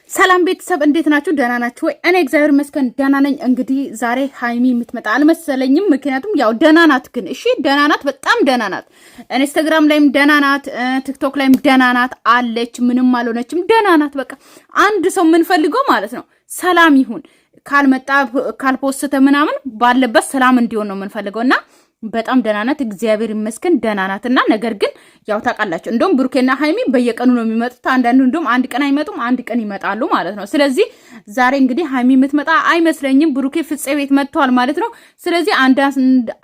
ሰላም ቤተሰብ እንዴት ናችሁ? ደህና ናችሁ ወይ? እኔ እግዚአብሔር ይመስገን ደህና ነኝ። እንግዲህ ዛሬ ሃይሚ የምትመጣ አልመሰለኝም። ምክንያቱም ያው ደህና ናት፣ ግን እሺ ደህና ናት፣ በጣም ደህና ናት። ኢንስታግራም ላይም ደህና ናት፣ ቲክቶክ ላይም ደህና ናት አለች። ምንም አልሆነችም፣ ደህና ናት። በቃ አንድ ሰው የምንፈልገው ማለት ነው ሰላም ይሁን፣ ካልመጣ ካልፖስተ ምናምን ባለበት ሰላም እንዲሆን ነው የምንፈልገውና በጣም ደህና ናት፣ እግዚአብሔር ይመስገን ደህና ናትና፣ ነገር ግን ያው ታውቃላችሁ እንደውም ብሩኬና ሃይሚ በየቀኑ ነው የሚመጡት። አንዳንዱ እንደውም አንድ ቀን አይመጡም፣ አንድ ቀን ይመጣሉ ማለት ነው። ስለዚህ ዛሬ እንግዲህ ሃይሚ የምትመጣ አይመስለኝም። ብሩኬ ፍፄ ቤት መጥቷል ማለት ነው። ስለዚህ አንድ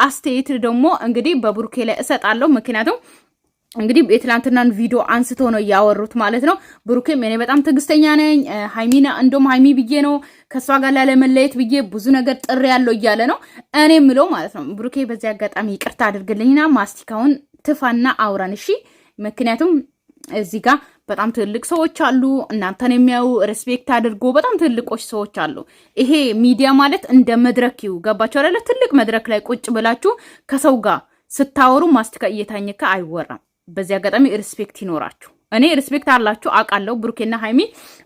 አስተያየት ደግሞ እንግዲህ በብሩኬ ላይ እሰጣለሁ። ምክንያቱም እንግዲህ የትላንትናን ቪዲዮ አንስቶ ነው ያወሩት ማለት ነው። ብሩኬም እኔ በጣም ትግስተኛ ነኝ፣ ሃይሚና እንደውም ሃይሚ ብዬ ነው ከሷ ጋር ላለመለየት ብዬ ብዙ ነገር ጥሪ ያለው እያለ ነው። እኔ ምለው ማለት ነው ብሩኬ በዚህ አጋጣሚ ይቅርታ አድርግልኝና ማስቲካውን ትፋና አውራን እሺ። ምክንያቱም እዚህ ጋር በጣም ትልቅ ሰዎች አሉ፣ እናንተን የሚያዩ ሪስፔክት አድርጎ በጣም ትልቆች ሰዎች አሉ። ይሄ ሚዲያ ማለት እንደ መድረክ ገባችሁ አይደለ? ትልቅ መድረክ ላይ ቁጭ ብላችሁ ከሰው ጋር ስታወሩ ማስቲካ እየታኘከ አይወራም። በዚህ አጋጣሚ ሪስፔክት ይኖራችሁ። እኔ ሪስፔክት አላችሁ አውቃለሁ። ብሩኬና ሃይሚ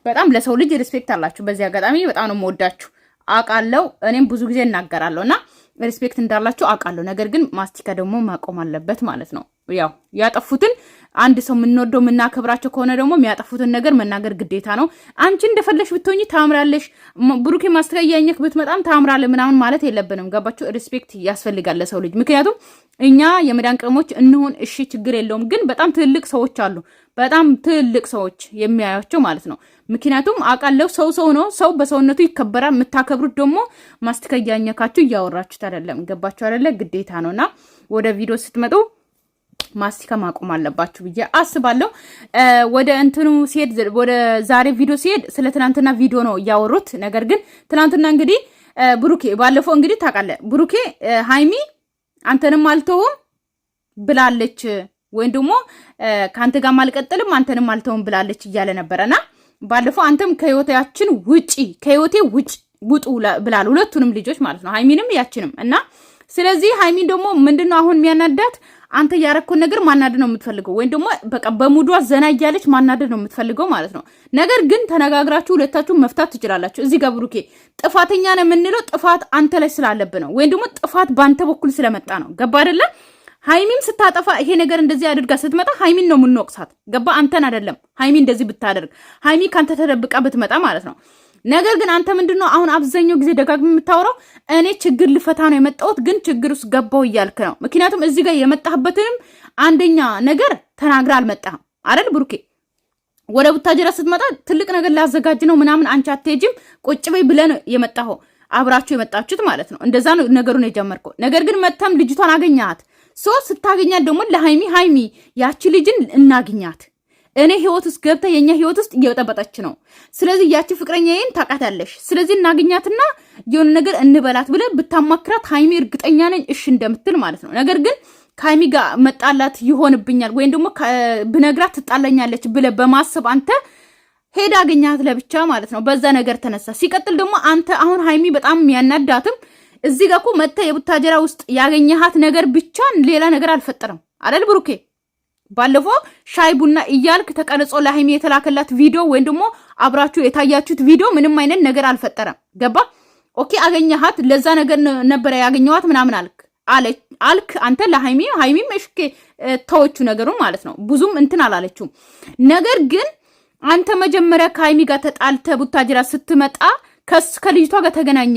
በጣም ለሰው ልጅ ሪስፔክት አላችሁ። በዚህ አጋጣሚ በጣም ነው የምወዳችሁ አውቃለሁ። እኔም ብዙ ጊዜ እናገራለሁና ሪስፔክት እንዳላችሁ አውቃለሁ። ነገር ግን ማስቲካ ደግሞ ማቆም አለበት ማለት ነው። ያው ያጠፉትን አንድ ሰው የምንወደው የምናከብራቸው ከሆነ ደግሞ የሚያጠፉትን ነገር መናገር ግዴታ ነው። አንቺ እንደፈለሽ ብትሆኚ ታምራለሽ፣ ብሩኬ ማስቲካ እያኘክ ብትመጣም ታምራለህ ምናምን ማለት የለብንም። ገባችሁ? ሪስፔክት ያስፈልጋል ለሰው ልጅ። ምክንያቱም እኛ የመዳን ቅመሞች እንሆን እሺ ችግር የለውም፣ ግን በጣም ትልቅ ሰዎች አሉ፣ በጣም ትልቅ ሰዎች የሚያያቸው ማለት ነው። ምክንያቱም አውቃለሁ ሰው ነው፣ ሰው በሰውነቱ ይከበራል። የምታከብሩት ደግሞ ማስቲካ እያኘካችሁ እያወራችሁት አይደለም። ገባችሁ አይደለ? ግዴታ ነውና ወደ ቪዲዮ ስትመጡ ማስቲካ ማቆም አለባችሁ ብዬ አስባለሁ። ወደ እንትኑ ሲሄድ ወደ ዛሬ ቪዲዮ ሲሄድ ስለ ትናንትና ቪዲዮ ነው ያወሩት። ነገር ግን ትናንትና እንግዲህ ብሩኬ ባለፈው እንግዲህ ታውቃለህ ብሩኬ ሃይሚ አንተንም አልተውም ብላለች፣ ወይም ደግሞ ካንተ ጋር ማልቀጥልም አንተንም አልተውም ብላለች እያለ ነበረና ባለፈው አንተም ከህይወታችን ውጪ ከህይወቴ ውጡ ብላል፣ ሁለቱንም ልጆች ማለት ነው ሃይሚንም ያችንም እና ስለዚህ ሃይሚን ደግሞ ምንድነው አሁን የሚያናዳት አንተ ያረከውን ነገር ማናደድ ነው የምትፈልገው፣ ወይም ደግሞ በቃ በሙዷ ዘና እያለች ማናደድ ነው የምትፈልገው ማለት ነው። ነገር ግን ተነጋግራችሁ ሁለታችሁ መፍታት ትችላላችሁ። እዚህ ጋር ብሩኬ ጥፋተኛ ነው የምንለው ጥፋት አንተ ላይ ስላለብህ ነው፣ ወይም ደግሞ ጥፋት በአንተ በኩል ስለመጣ ነው። ገባ አይደለ? ሃይሚም ስታጠፋ ይሄ ነገር እንደዚህ አድርጋ ስትመጣ ሃይሚን ነው የምንወቅሳት። ገባ? አንተን አይደለም። ሃይሚ እንደዚህ ብታደርግ ሃይሚ ካንተ ተደብቃ ብትመጣ ማለት ነው። ነገር ግን አንተ ምንድነው አሁን አብዛኛው ጊዜ ደጋግም የምታወራው እኔ ችግር ልፈታ ነው የመጣሁት ግን ችግር ውስጥ ገባው እያልክ ነው። ምክንያቱም እዚህ ጋር የመጣህበትንም አንደኛ ነገር ተናግራ አልመጣህም አይደል ብሩኬ? ወደ ቡታጀራ ስትመጣ ትልቅ ነገር ላዘጋጅ ነው ምናምን አንቺ አትሄጂም ቁጭ በይ ብለን የመጣኸው አብራችሁ የመጣችሁት ማለት ነው። እንደዛ ነው ነገሩን የጀመርከው። ነገር ግን መተም ልጅቷን አገኛት። ስታገኛት ደግሞ ለሃይሚ ያቺ ልጅን እናግኛት፣ እኔ ህይወት ውስጥ ገብታ የኛ ህይወት ውስጥ እየበጠበጠች ነው። ስለዚህ ያቺ ፍቅረኛዬን ታውቃታለሽ፣ ስለዚህ እናግኛትና የሆነ ነገር እንበላት ብለ ብታማክራት ሃይሚ እርግጠኛ ነኝ እሺ እንደምትል ማለት ነው። ነገር ግን ከሃይሚ ጋር መጣላት ይሆንብኛል ወይም ደግሞ ብነግራት ትጣላኛለች ብለ በማሰብ አንተ ሄዳ አገኛት ለብቻ ማለት ነው። በዛ ነገር ተነሳ። ሲቀጥል ደግሞ አንተ አሁን ሃይሚ በጣም የሚያናዳትም እዚህ ጋር እኮ መጥተ የቡታጀራ ውስጥ ያገኘሃት ነገር ብቻ ሌላ ነገር አልፈጠረም አይደል ብሩኬ? ባለፈው ሻይ ቡና እያልክ ተቀርጾ ለሃይሚ የተላከላት ቪዲዮ ወይም ደግሞ አብራችሁ የታያችሁት ቪዲዮ ምንም አይነት ነገር አልፈጠረም። ገባ? ኦኬ አገኘሃት፣ ለዛ ነገር ነበር ያገኘዋት ምናምን አልክ አንተ ለሃይሚም እሺ ተወቹ ነገሩን ማለት ነው። ብዙም እንትን አላለችውም። ነገር ግን አንተ መጀመሪያ ከሃይሚ ጋር ተጣልተ ቡታጅራ ስትመጣ ከልጅቷ ጋር ተገናኘ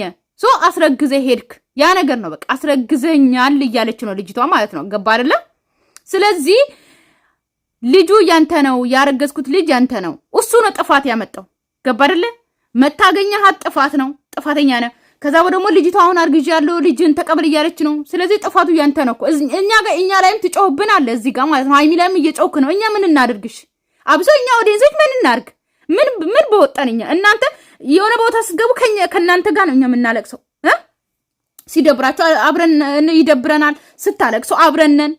አስረግዘ ሄድክ። ያ ነገር ነው በቃ አስረግዘኛል እያለች ነው ልጅቷ ማለት ነው። ገባ አይደለ? ስለዚህ ልጁ ያንተ ነው፣ ያረገዝኩት ልጅ ያንተ ነው። እሱ ነው ጥፋት ያመጣው። ገባ አይደለ? መታገኛሃት ጥፋት ነው፣ ጥፋተኛ ነህ። ከዛ ደግሞ ልጅቷ አሁን አርግዣለሁ ልጅን ተቀበል እያለች ነው። ስለዚህ ጥፋቱ ያንተ ነው እኮ። እኛ ላይም ትጮህብናል እዚህ ጋር ማለት ነው። ሃይሚ ላይም እየጮህክ ነው። እኛ ምን እናድርግሽ? አብሶ እኛ ወዴንዘች ምን እናርግ? ምን በወጣንኛ? እናንተ የሆነ ቦታ ስትገቡ ከእናንተ ጋር ነው እኛ የምናለቅሰው። ሲደብራችሁ አብረን ይደብረናል፣ ስታለቅሰው አብረነን፣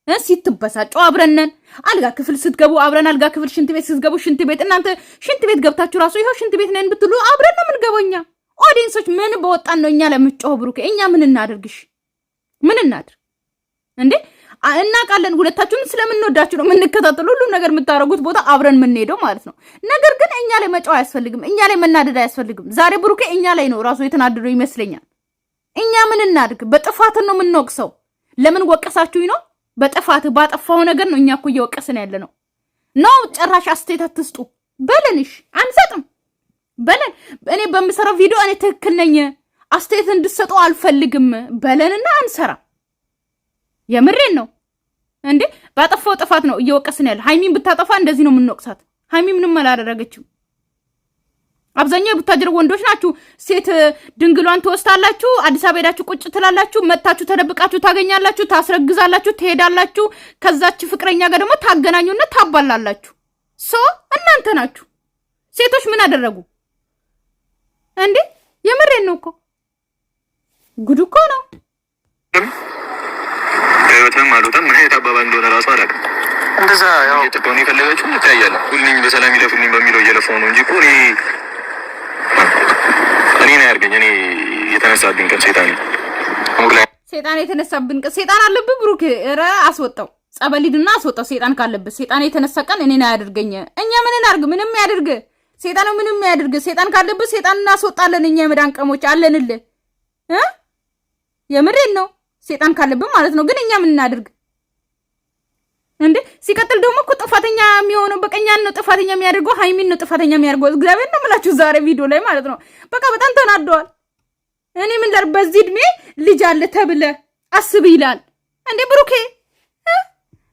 ሲትበሳጩ አብረነን፣ አልጋ ክፍል ስትገቡ አብረን አልጋ ክፍል፣ ሽንት ቤት ስትገቡ ሽንት ቤት። እናንተ ሽንት ቤት ገብታችሁ ራሱ ይሄው ሽንት ቤት ነን ብትሉ አብረን ነው የምንገባው እኛ። ኦዲየንሶች ምን በወጣን ነው እኛ ለምጮህ ብሩኬ? እኛ ምን እናድርግሽ? ምን እናድርግ እንዴ? እናውቃለን ሁለታችሁን ስለምንወዳችሁ ነው የምንከታተለው ሁሉ ነገር የምታረጉት ቦታ አብረን የምንሄደው ማለት ነው። ነገር ግን እኛ ላይ መጫው አያስፈልግም፣ እኛ ላይ መናደድ አያስፈልግም። ዛሬ ብሩኬ እኛ ላይ ነው ራሱ የተናደደው ይመስለኛል። እኛ ምን እናድርግ? በጥፋት ነው የምንወቅሰው። ለምን ወቀሳችሁኝ ነው? በጥፋት ባጠፋው ነገር ነው እኛ እኮ እየወቀስን ያለ ነው። ጭራሽ አስተያየት አትስጡ በለንሽ፣ አንሰጥም በለን። እኔ በምሰራው ቪዲዮ እኔ ትክክል ነኝ አስተያየት እንድትሰጡ አልፈልግም በለንና አንሰራ። የምሬን ነው እንዴ። ባጠፋው ጥፋት ነው እየወቀስን ያለ። ሃይሚን ብታጠፋ እንደዚህ ነው የምንወቅሳት። ሃይሚ ምንም አላደረገችም። አብዛኛው የቡታጅራ ወንዶች ናችሁ ሴት ድንግሏን ትወስታላችሁ፣ አዲስ አበባ ሄዳችሁ ቁጭ ትላላችሁ፣ መታችሁ ተደብቃችሁ ታገኛላችሁ፣ ታስረግዛላችሁ፣ ትሄዳላችሁ። ከዛች ፍቅረኛ ጋር ደግሞ ታገናኙና ታባላላችሁ። እናንተ ናችሁ። ሴቶች ምን አደረጉ እንዴ? የምሬን ነው እኮ ጉድ እኮ ነው። ከህይወትም አልወጣም ምን አይነት አባባል እንደሆነ ራሱ አላውቅም። እንደዛ ያው የጥቆኒ ፈለጋችሁ እንታያለን። ሁሉንም በሰላም ይለፉልኝ በሚለው እየለፈው ነው እንጂ እኮ እኔ ነው ያርገኝ። እኔ የተነሳብኝ ቀን ሴጣን የተነሳብን ቀን ሴጣን አለብህ ብሩክ። ኧረ አስወጣው፣ ጸበል ሂድና አስወጣው። ሴጣን ካለብህ ሴጣን የተነሳ ቀን እኔ ነው ያደርገኝ። እኛ ምን እናርግ? ምንም ያድርግ ሴጣን፣ ምንም ያድርግ። ሴጣን ካለብህ ሴጣን እናስወጣለን። እኛ የመዳን ቀሞች አለንልህ። የምሬን ነው። ሴጣን ካለብን ማለት ነው። ግን እኛ ምን እናድርግ እንዴ? ሲቀጥል ደግሞ እኮ ጥፋተኛ የሚሆነው በቀኛን ነው ጥፋተኛ የሚያደርገው ሃይሚን ነው ጥፋተኛ የሚያደርገው። እግዚአብሔር ነው የምላችሁ ዛሬ ቪዲዮ ላይ ማለት ነው። በቃ በጣም ተናደዋል። እኔ ምን ላድርግ? በዚህ እድሜ ልጅ አለ ተብለ አስብ ይላል እንዴ ብሩኬ።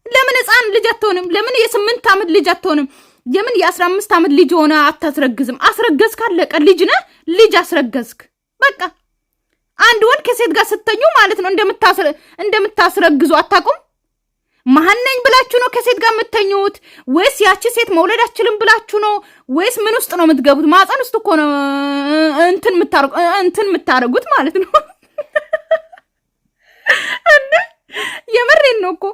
ለምን ህፃን ልጅ አትሆንም? ለምን የ8 ዓመት ልጅ አትሆንም? የምን የ15 ዓመት ልጅ ሆነ አታስረግዝም? አስረገዝክ፣ አለቀ። ልጅ ነህ፣ ልጅ አስረገዝክ። በቃ አንድ ወንድ ከሴት ጋር ስተኙ ማለት ነው እንደምታስረግዙ አታውቁም? ማህነኝ ብላችሁ ነው ከሴት ጋር የምትተኙት? ወይስ ያቺ ሴት መውለድ አትችልም ብላችሁ ነው? ወይስ ምን ውስጥ ነው የምትገቡት? ማህፀን ውስጥ እኮ ነው እንትን የምታረጉት ማለት ነው። እንዴ የምሬን ነው እኮ።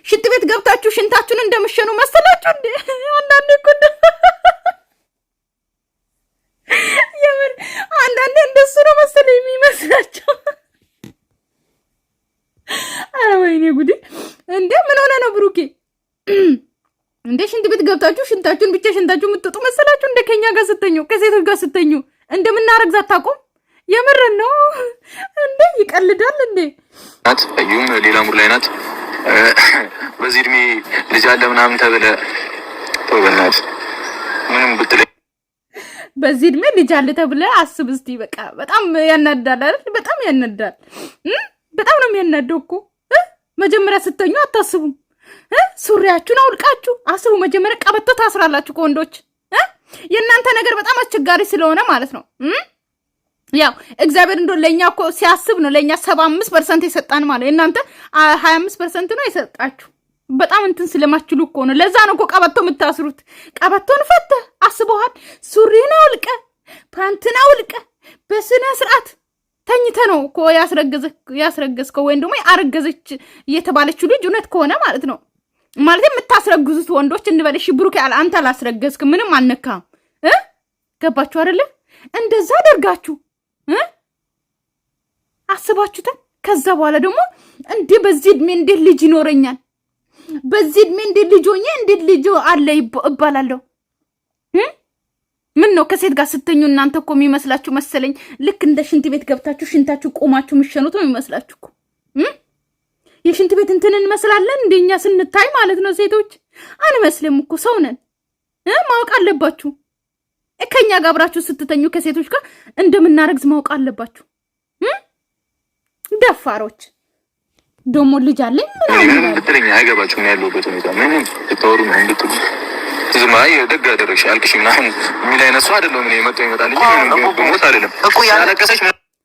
ሽንት ቤት ገብታችሁ ሽንታችሁን እንደምሸኑ መሰላችሁ እንዴ? አንዳንዴ እኮ የምር አንዳንዴ እንደሱ ነው መሰለኝ የሚመስላቸው። አረ ወይኔ ጉዴ! እንዴ ምን ሆነ ነው ብሩኬ? እንዴ ሽንት ቤት ገብታችሁ ሽንታችሁን ብቻ ሽንታችሁ የምትወጡ መሰላችሁ? እንደ ከኛ ጋር ስተኙ ከሴቶች ጋር ስተኙ እንደምናረግዝ አታውቁም? የምር ነው እንዴ? ይቀልዳል እንዴ? ናት አዩም ሌላ ሙድ ላይ ናት። በዚህ እድሜ ልጅ አለ ምናምን ተብለ ተወበናት ምንም ብትለኝ በዚህ እድሜ ልጅ አለ ተብለ አስብ እስቲ። በቃ በጣም ያናዳል አይደል? በጣም ያናዳል። በጣም ነው የሚያናደው እኮ። መጀመሪያ ስተኙ አታስቡም? ሱሪያችሁን አውልቃችሁ አስቡ። መጀመሪያ ቀበቶ ታስራላችሁ ከወንዶች። የእናንተ ነገር በጣም አስቸጋሪ ስለሆነ ማለት ነው። ያው እግዚአብሔር እንደው ለኛ እኮ ሲያስብ ነው ለኛ 75% የሰጣን ማለት እናንተ 25% ነው የሰጣችሁ። በጣም እንትን ስለማችሉ እኮ ነው። ለዛ ነው እኮ ቀበቶ የምታስሩት። ቀበቶን ፈተህ አስበዋል። ሱሪን አውልቀ ፓንትን አውልቀ በስነ ስርዓት ተኝተ ነው እኮ ያስረገዝከው ወይም ደግሞ አረገዘች የተባለችው ልጅ እውነት ከሆነ ማለት ነው። ማለት የምታስረግዙት ወንዶች እንበለሽ ብሩክ ያለ አንተ አላስረገዝክ ምንም አነካም። ገባችሁ አይደለ? እንደዛ አደርጋችሁ አስባችሁታል። ከዛ በኋላ ደግሞ እንዴ በዚህ እድሜ እንዴት ልጅ ይኖረኛል? በዚህ እድሜ እንዴት ልጅ ሆኜ እንዴት ልጅ አለ ይባላለሁ? ምን ነው ከሴት ጋር ስተኙ እናንተ እኮ የሚመስላችሁ መሰለኝ ልክ እንደ ሽንት ቤት ገብታችሁ ሽንታችሁ ቆማችሁ ምሸኑት ነው የሚመስላችሁ እኮ። የሽንት ቤት እንትን እንመስላለን እንደኛ ስንታይ ማለት ነው። ሴቶች አንመስልም እኮ ሰው ነን። ማወቅ አለባችሁ። ከኛ ጋር አብራችሁ ስትተኙ ከሴቶች ጋር እንደምናረግዝ ማወቅ አለባችሁ። ደፋሮች ደሞ ልጅ አለኝ ምንም ብትለኝ አይገባችሁም ያለሁበት ሁኔታ ምንም ልታወሩ ነው እንድትሉ ዝም አይ ደግ አደረግሽ አልክሽ ምናምን የሚል አይነት ሰው አይደለም። እኔ መጥቶ ይመጣል እንጂ ምንም ሞት አይደለም እኮ ያለቀሰች።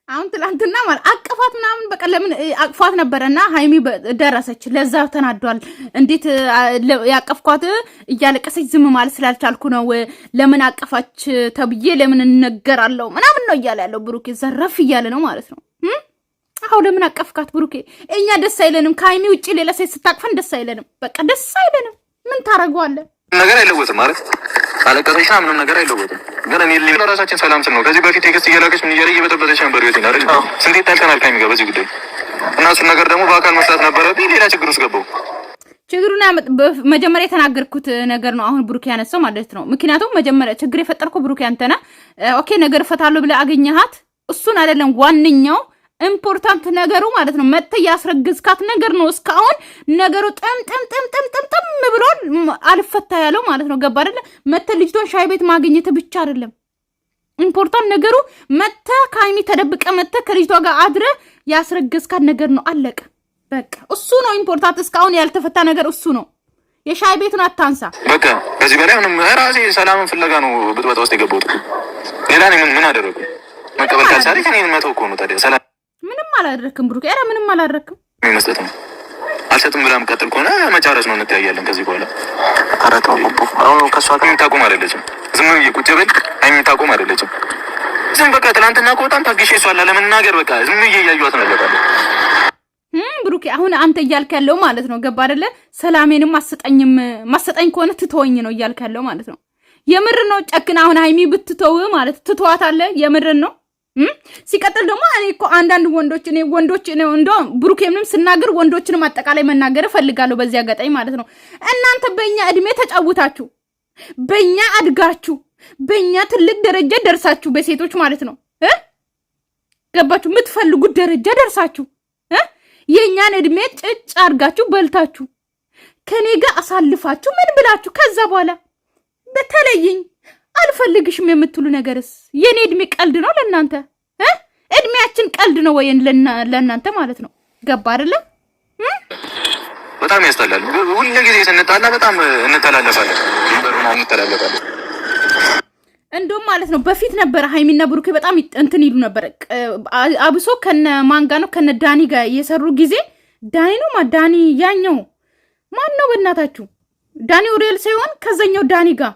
አሁን ትላንትና ማለት አቅፋት ምናምን በቃ ለምን አቅፋት ነበረና ሃይሚ ደረሰች። ለዛ ተናዷል። እንዴት ያቀፍኳት እያለቀሰች ዝም ማለት ስላልቻልኩ ነው። ለምን አቀፋች ተብዬ ለምን እንነገራለሁ ምናምን ነው እያለ ያለው ብሩኬ። ዘረፍ እያለ ነው ማለት ነው። አሁን ለምን አቀፍካት ብሩኬ? እኛ ደስ አይለንም። ከሃይሚ ውጪ ሌላ ሴት ስታቅፈን ደስ አይለንም። በቃ ደስ አይለንም። ምን ታረጋዋለህ? ነገር አይለወጥም ማለት አለቀሰሽ ምንም ነገር አይለወጥም። ግን እኔ ለራሳችን ሰላም ስል ነው። ከዚህ በፊት ቴክስት እየላከች ምን እያለ እየበጠበጠች ነበር። ይወጣ አይደል? ስንት ታልተናል ከሃይሚ ጋር በዚህ ጉዳይ እና እሱን ነገር ደግሞ በአካል መስራት ነበረብኝ። ሌላ ችግር ውስጥ ገባሁ። ችግሩን መጀመሪያ የተናገርኩት ነገር ነው አሁን ብሩክ ያነሳው ማለት ነው። ምክንያቱም መጀመሪያ ችግር የፈጠርከው ብሩክ ያንተ ነህ። ኦኬ ነገር ፈታለሁ ብለህ አገኘሃት፣ እሱን አይደለም ዋንኛው ኢምፖርታንት ነገሩ ማለት ነው። መተህ ያስረግዝካት ነገር ነው። እስካሁን ነገሩ ጥም ብሎ አልፈታ ያለው ማለት ነው። ገባ አይደለ? መተህ ልጅቷን ሻይ ቤት ማግኘት ብቻ አይደለም ኢምፖርታንት ነገሩ። መተህ ከሀይሚ ተደብቀ መተህ ከልጅቷ ጋር አድረህ ያስረግዝካት ነገር ነው። አለቀ በቃ እሱ ነው ኢምፖርታንት። እስካሁን ያልተፈታ ነገር እሱ ነው። የሻይ ቤቱን አታንሳ በቃ። ከዚህ በላይ ምንም ራሴ ሰላምን ፍለጋ ነው ብጥበጣ ውስጥ የገባሁት። ሌላ ምን አደረኩ? መቀበል ካልቻለ ከኔን መተው እኮ ነው። ታዲያ ሰላም ምንም አላደረክም ብሩክ። ኧረ ምንም አላደረክም። መስጠት ነው አልሰጥም ብላ የምትቀጥል ከሆነ መጨረስ ነው። እንተያያለን ከዚህ በኋላ። አራጣው አሁን ከሷ ጋር የምታቆም አይደለችም። ዝም ብዬ ቁጭ ብል የምታቆም አይደለችም። ዝም በቃ ትናንትና ከወጣን ታግሼ እሷን ለመናገር በቃ ዝም ብዬ እያየኋት ነው ያለባለ ብሩክ። አሁን አንተ እያልክ ያለው ማለት ነው ገባ አይደለ? ሰላሜንም ማሰጠኝ ከሆነ ትተወኝ ነው እያልክ ያለው ማለት ነው። የምር ነው ጨክና አሁን ሀይሚ ብትተው ማለት ትተዋታለህ። የምር ነው። ሲቀጥል ደግሞ እኔ እኮ አንዳንድ ወንዶች ነው እንደው ብሩኬንም ስናገር ወንዶችንም አጠቃላይ መናገር እፈልጋለሁ በዚህ አጋጣሚ ማለት ነው። እናንተ በእኛ እድሜ ተጫውታችሁ በእኛ አድጋችሁ በእኛ ትልቅ ደረጃ ደርሳችሁ በሴቶች ማለት ነው ገባችሁ የምትፈልጉት ደረጃ ደርሳችሁ የኛን እድሜ ጭጭ አርጋችሁ በልታችሁ ከኔ ጋር አሳልፋችሁ ምን ብላችሁ ከዛ በኋላ በተለይኝ አልፈልግሽም የምትሉ ነገርስ የኔ እድሜ ቀልድ ነው ለእናንተ? እድሜያችን ቀልድ ነው ወይ ለእናንተ ማለት ነው? ገባ አይደለ? በጣም ያስጠላል። ሁሉ ጊዜ ስንጣላ በጣም እንተላለፋለን። እንደውም ማለት ነው በፊት ነበረ ሀይሚና ብሩኬ በጣም እንትን ይሉ ነበር። አብሶ ከነ ማንጋ ነው ከነ ዳኒ ጋር የሰሩ ጊዜ ዳኒ ነው ዳኒ ያኛው ማን ነው በእናታችሁ? ዳኒ ኦሪየል ሳይሆን ከዛኛው ዳኒ ጋር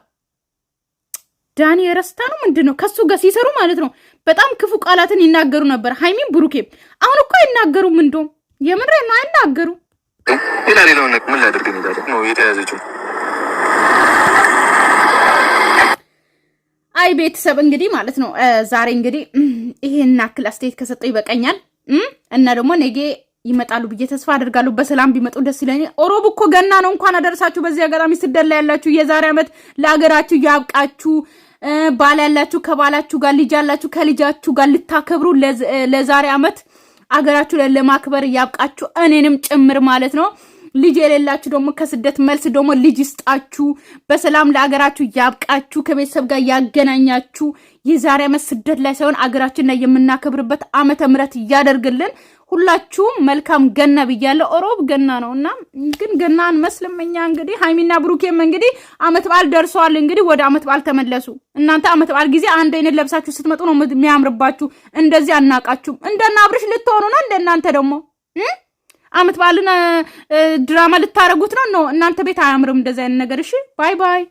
ዳኒ የረስታ ነው ምንድነው? ከሱ ጋር ሲሰሩ ማለት ነው በጣም ክፉ ቃላትን ይናገሩ ነበር ሀይሚን ብሩኬ። አሁን እኮ አይናገሩም። እንደውም የምሬ ነው አይናገሩ። ሌላው ምን ላድርግ ነው የተያዘችው። አይ ቤተሰብ እንግዲህ ማለት ነው ዛሬ እንግዲህ ይሄን አክል አስተያየት ከሰጠው ይበቃኛል። እና ደግሞ ነገ ይመጣሉ ብዬ ተስፋ አደርጋለሁ። በሰላም ቢመጡ ደስ ይለኛል። ኦሮብ እኮ ገና ነው። እንኳን አደረሳችሁ። በዚህ አጋጣሚ ስደላ ያላችሁ የዛሬ ዓመት ለሀገራችሁ ያብቃችሁ። ባል ያላችሁ ከባላችሁ ጋር፣ ልጅ ያላችሁ ከልጃችሁ ጋር ልታከብሩ ለዛሬ ዓመት አገራችሁ ለማክበር ያብቃችሁ። እኔንም ጭምር ማለት ነው። ልጅ የሌላችሁ ደግሞ ከስደት መልስ ደግሞ ልጅ ይስጣችሁ። በሰላም ለአገራችሁ ያብቃችሁ። ከቤተሰብ ጋር ያገናኛችሁ። የዛሬ ዓመት ስደት ላይ ሳይሆን አገራችን ላይ የምናከብርበት ዓመተ ምሕረት ያደርግልን። ሁላችሁም መልካም ገና ብያለሁ። ኦሮብ ገና ነውና ግን ገና አንመስልም እኛ። እንግዲህ ሀይሚና ብሩኬም እንግዲህ ዓመት በዓል ደርሰዋል። እንግዲህ ወደ ዓመት በዓል ተመለሱ። እናንተ ዓመት በዓል ጊዜ አንድ አይነት ለብሳችሁ ስትመጡ ነው የሚያምርባችሁ። እንደዚህ አናቃችሁም። እንደና አብርሽ ልትሆኑ ነው። እንደናንተ ደግሞ ዓመት በዓልን ድራማ ልታረጉት ነው። እናንተ ቤት አያምርም እንደዚህ አይነት ነገር። እሺ ባይ ባይ።